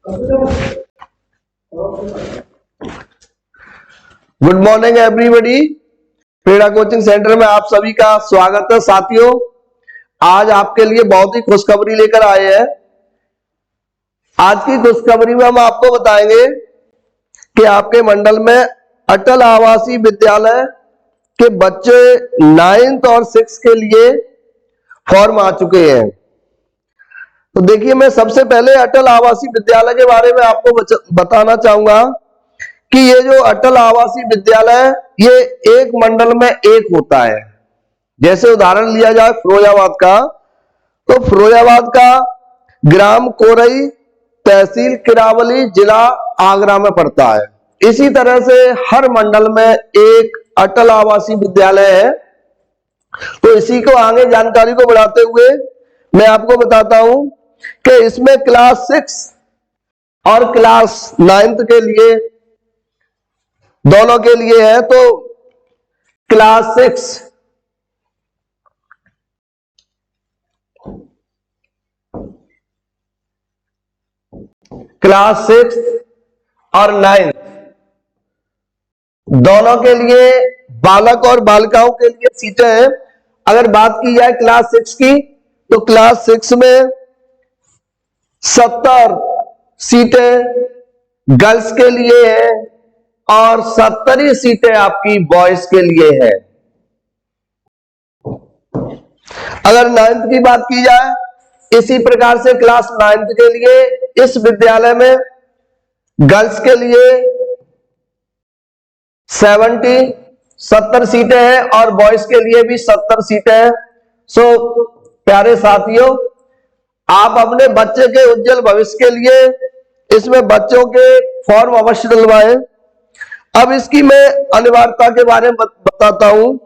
Good morning everybody. Prerna coaching centre में आप सभी का स्वागत है। साथियों, आज आपके लिए बहुत ही खुशखबरी लेकर आए हैं। आज की खुशखबरी में हम आपको बताएंगे कि आपके मंडल में अटल आवासीय विद्यालय के बच्चे 9th और 6th के लिए फॉर्म आ चुके हैं। तो देखिए, मैं सबसे पहले अटल आवासीय विद्यालय के बारे में आपको बताना चाहूंगा कि ये जो अटल आवासीय विद्यालय है, ये एक मंडल में एक होता है। जैसे उदाहरण लिया जाए फिरोजाबाद का, तो फिरोजाबाद का ग्राम कोरई, तहसील किरावली, जिला आगरा में पड़ता है। इसी तरह से हर मंडल में एक अटल आवासीय विद्यालय है। तो इसी को आगे जानकारी को बढ़ाते हुए मैं आपको बताता हूं कि इसमें क्लास 6 और क्लास 9th के लिए, दोनों के लिए है। तो क्लास 6 और 9th दोनों के लिए, बालक और बालिकाओं के लिए सीटें हैं। अगर बात की जाए क्लास 6 की, तो क्लास 6 में 70 सीटें गर्ल्स के लिए है और 70 ही सीटें आपकी बॉयज के लिए है। अगर 9th की बात की जाए, इसी प्रकार से क्लास 9th के लिए इस विद्यालय में गर्ल्स के लिए 70 सीटें हैं और बॉयज के लिए भी 70 सीटें हैं। सो प्यारे साथियों, आप अपने बच्चे के उज्जवल भविष्य के लिए इसमें बच्चों के फॉर्म अवश्य डलवाएं। अब इसकी मैं अनिवार्यता के बारे में बताता हूं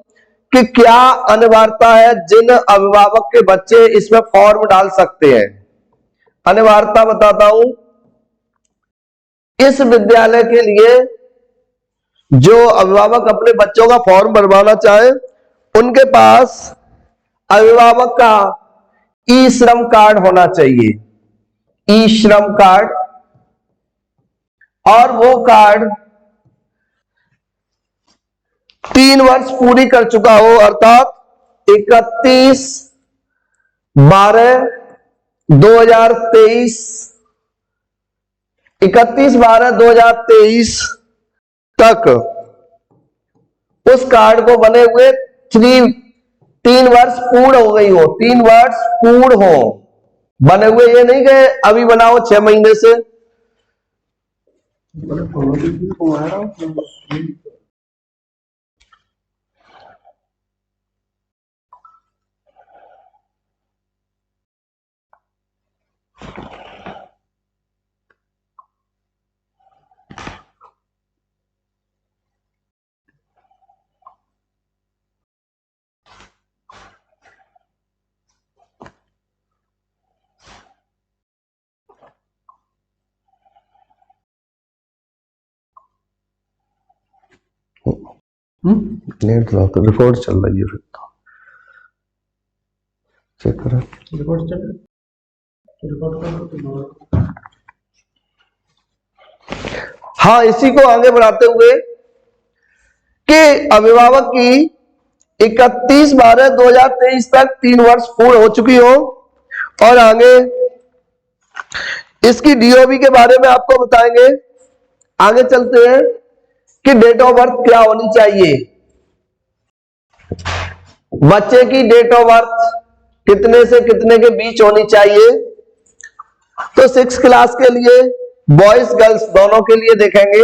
कि क्या अनिवार्यता है, जिन अभिभावक के बच्चे इसमें फॉर्म डाल सकते हैं। अनिवार्यता बताता हूं। इस विद्यालय के लिए जो अभिभावक अपने बच्चों का फॉर्म भरवाना चाहे, उनके पास अभिभावक का ई श्रम कार्ड होना चाहिए, ई श्रम कार्ड। और वो कार्ड 3 वर्ष पूरी कर चुका हो, अर्थात 31/12/2023 तक उस कार्ड को बने हुए 3 वर्ष पूर्ण हो गई हो, 3 वर्ष पूर्ण हो बने हुए। ये नहीं कि अभी बनाओ 6 महीने से। नेट रिकॉर्ड चल रही है, चेक करो। रिकॉर्ड चल रहा है। हाँ, इसी को आगे बढ़ाते हुए कि अभिभावक की 31/12/2023 तक 3 वर्ष पूर्ण हो चुकी हो। और आगे इसकी डीओबी के बारे में आपको बताएंगे। आगे चलते हैं कि डेट ऑफ बर्थ क्या होनी चाहिए। बच्चे की डेट ऑफ बर्थ कितने से कितने के बीच होनी चाहिए। तो 6 क्लास के लिए बॉयज गर्ल्स दोनों के लिए देखेंगे।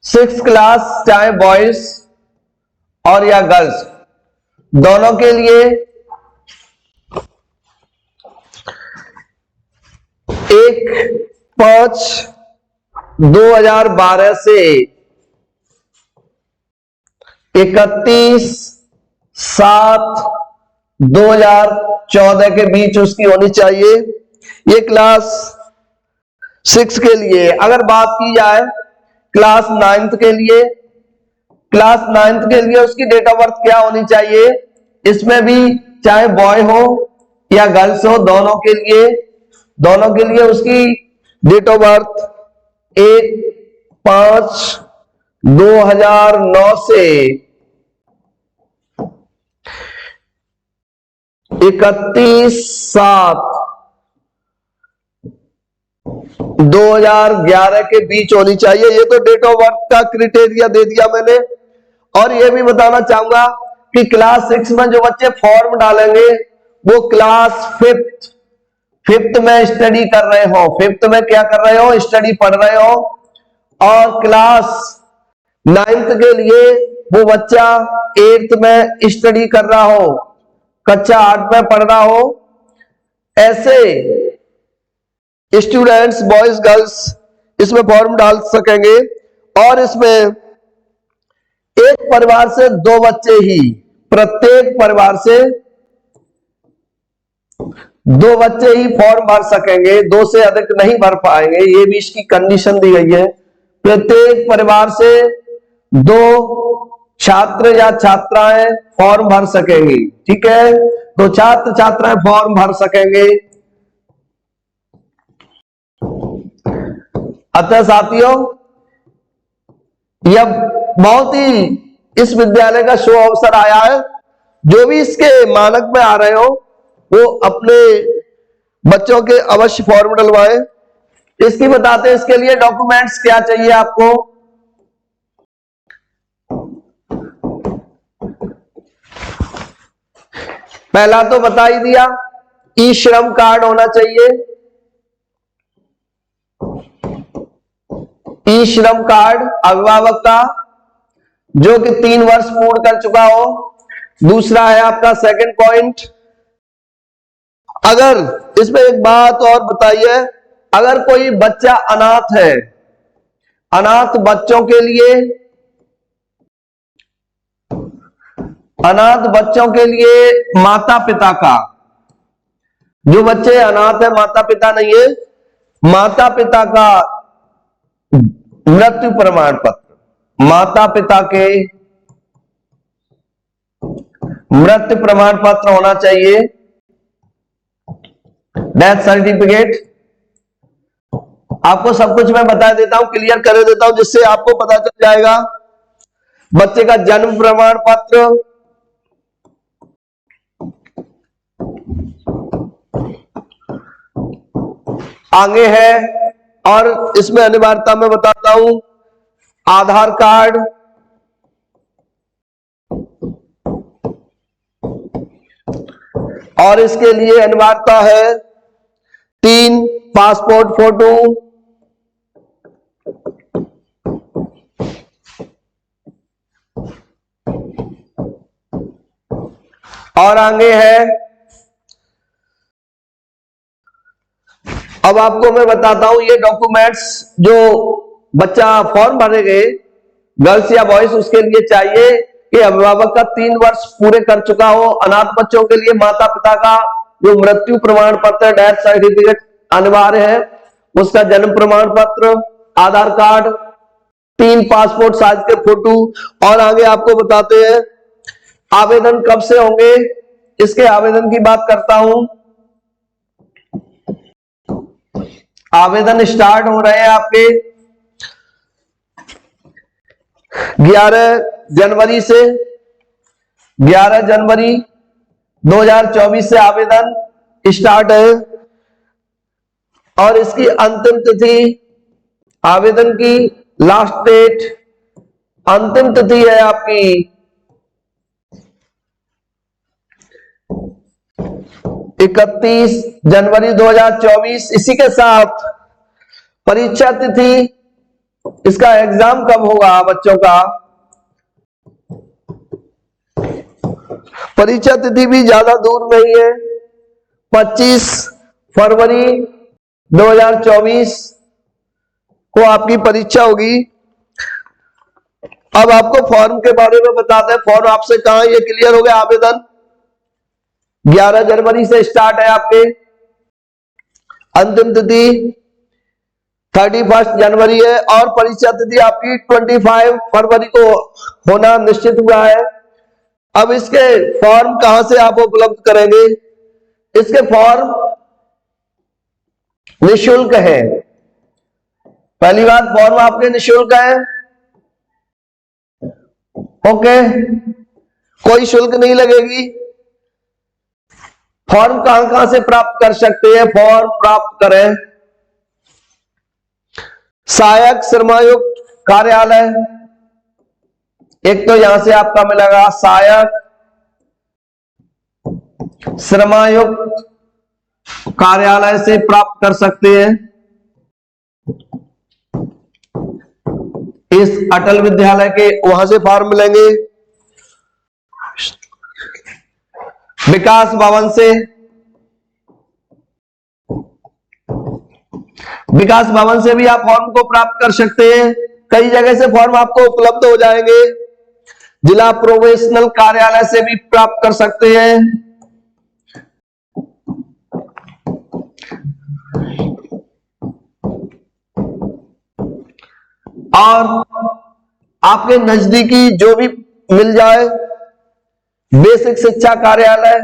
6 क्लास चाहे बॉयज और या गर्ल्स दोनों के लिए 1/5/2012 से 31/7/2014 के बीच उसकी होनी चाहिए। ये क्लास 6 के लिए। अगर बात की जाए क्लास 9th के लिए, क्लास 9th के लिए उसकी डेट ऑफ बर्थ क्या होनी चाहिए। इसमें भी चाहे बॉय हो या गर्ल्स हो, दोनों के लिए उसकी डेट ऑफ बर्थ 1/5/2009 से 31/7/2011 के बीच होनी चाहिए। ये तो डेट ऑफ बर्थ का क्राइटेरिया दे दिया मैंने। और ये भी बताना चाहूंगा कि क्लास 6 में जो बच्चे फॉर्म डालेंगे वो क्लास फिफ्थ में स्टडी कर रहे हो, फिफ्थ में क्या कर रहे हो, स्टडी पढ़ रहे हो। और क्लास 9th के लिए वो बच्चा 8th में स्टडी कर रहा हो, कक्षा 8 में पढ़ रहा हो। ऐसे स्टूडेंट्स बॉयज गर्ल्स इसमें फॉर्म डाल सकेंगे। और इसमें एक परिवार से 2 बच्चे ही, प्रत्येक परिवार से 2 बच्चे ही फॉर्म भर सकेंगे, 2 से अधिक नहीं भर पाएंगे। ये भी इसकी कंडीशन दी गई है। प्रत्येक परिवार से 2 छात्र या छात्राएं फॉर्म भर सकेंगी। ठीक है, तो छात्र छात्राएं फॉर्म भर सकेंगे। अतः साथियों, यह बहुत ही इस विद्यालय का शुभ अवसर आया है। जो भी इसके मानक में आ रहे हो वो अपने बच्चों के अवश्य फॉर्म डलवाएं। इसकी बताते हैं इसके लिए डॉक्यूमेंट्स क्या चाहिए आपको। पहला तो बता ही दिया, ई श्रम कार्ड होना चाहिए। ई श्रम कार्ड अभिभावक का जो कि 3 वर्ष पूर्ण कर चुका हो। दूसरा है आपका सेकंड पॉइंट, अगर इसमें एक बात और बताइए, अगर कोई बच्चा अनाथ है, अनाथ बच्चों के लिए, अनाथ बच्चों के लिए माता पिता का, जो बच्चे अनाथ है माता पिता नहीं है, माता पिता का मृत्यु प्रमाण पत्र, माता पिता के मृत्यु प्रमाण पत्र होना चाहिए। डेथ सर्टिफिकेट आपको सब कुछ मैं बता देता हूं, क्लियर कर देता हूं, जिससे आपको पता चल जाएगा। बच्चे का जन्म प्रमाण पत्र, आगे है। और इसमें अनिवार्यता में बताता हूं, आधार कार्ड, और इसके लिए अनिवार्यता है 3 पासपोर्ट फोटो, और आगे है। अब आपको मैं बताता हूं ये डॉक्यूमेंट्स जो बच्चा फॉर्म भरेंगे, गर्ल्स या बॉयज, उसके लिए चाहिए कि अभिभावक का 3 वर्ष पूरे कर चुका हो। अनाथ बच्चों के लिए माता पिता का जो मृत्यु प्रमाण पत्र, डेथ सर्टिफिकेट अनिवार्य है, उसका जन्म प्रमाण पत्र, आधार कार्ड, 3 पासपोर्ट साइज के फोटो। और आगे आपको बताते हैं आवेदन कब से होंगे। इसके आवेदन की बात करता हूं। आवेदन स्टार्ट हो रहे हैं आपके 11 जनवरी से। 11 जनवरी 2024 से आवेदन स्टार्ट है। और इसकी अंतिम तिथि, आवेदन की लास्ट डेट, अंतिम तिथि है आपकी 31 जनवरी 2024। इसी के साथ परीक्षा तिथि, इसका एग्जाम कब होगा बच्चों का, परीक्षा तिथि भी ज्यादा दूर नहीं है, 25 फरवरी 2024 को आपकी परीक्षा होगी। अब आपको फॉर्म के बारे में बताते हैं। फॉर्म आपसे कहां, ये क्लियर हो गया। आवेदन 11 जनवरी से स्टार्ट है आपके, अंतिम तिथि 31 जनवरी है, और परीक्षा तिथि आपकी 25 फरवरी को होना निश्चित हुआ है। अब इसके फॉर्म कहां से आप उपलब्ध करेंगे। इसके फॉर्म निःशुल्क है, पहली बात, फॉर्म आपके निःशुल्क है। ओके, कोई शुल्क नहीं लगेगी। फॉर्म कहां कहां से प्राप्त कर सकते हैं? फॉर्म प्राप्त करें सहायक श्रमायुक्त कार्यालय, एक तो यहां से आपका मिलेगा सहायक श्रमायुक्त कार्यालय से प्राप्त कर सकते हैं। इस अटल विद्यालय के वहां से फॉर्म मिलेंगे। विकास भवन से, विकास भवन से भी आप फॉर्म को प्राप्त कर सकते हैं। कई जगह से फॉर्म आपको उपलब्ध हो जाएंगे। जिला प्रोबेशनल कार्यालय से भी प्राप्त कर सकते हैं। और आपके नजदीकी जो भी मिल जाए, बेसिक शिक्षा कार्यालय,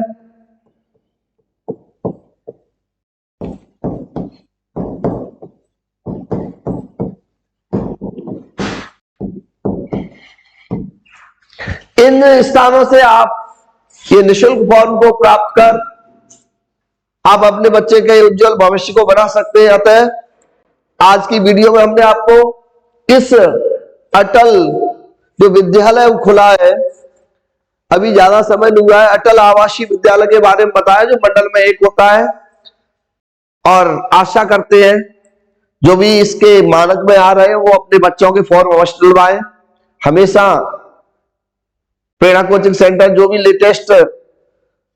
इन स्थानों से आप ये निःशुल्क फॉर्म को प्राप्त कर आप अपने बच्चे के उज्जवल भविष्य को बना सकते हैं। अतः आज की वीडियो में हमने आपको इस अटल जो विद्यालय खुला है, अभी ज्यादा समय नहीं हुआ है, अटल आवासीय विद्यालय के बारे में बताया, जो मंडल में एक होता है। और आशा करते हैं जो भी इसके मानक में आ रहे हैं वो अपने बच्चों के फॉर्म अवश्य डलवाएं। हमेशा प्रेरणा कोचिंग सेंटर जो भी लेटेस्ट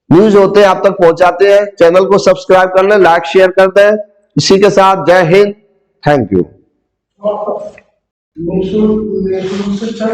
न्यूज होते हैं आप तक पहुंचाते हैं। चैनल को सब्सक्राइब कर लें, लाइक शेयर कर दें। इसी के साथ जय हिंद, थैंक यू। निःशुल्क शिक्षा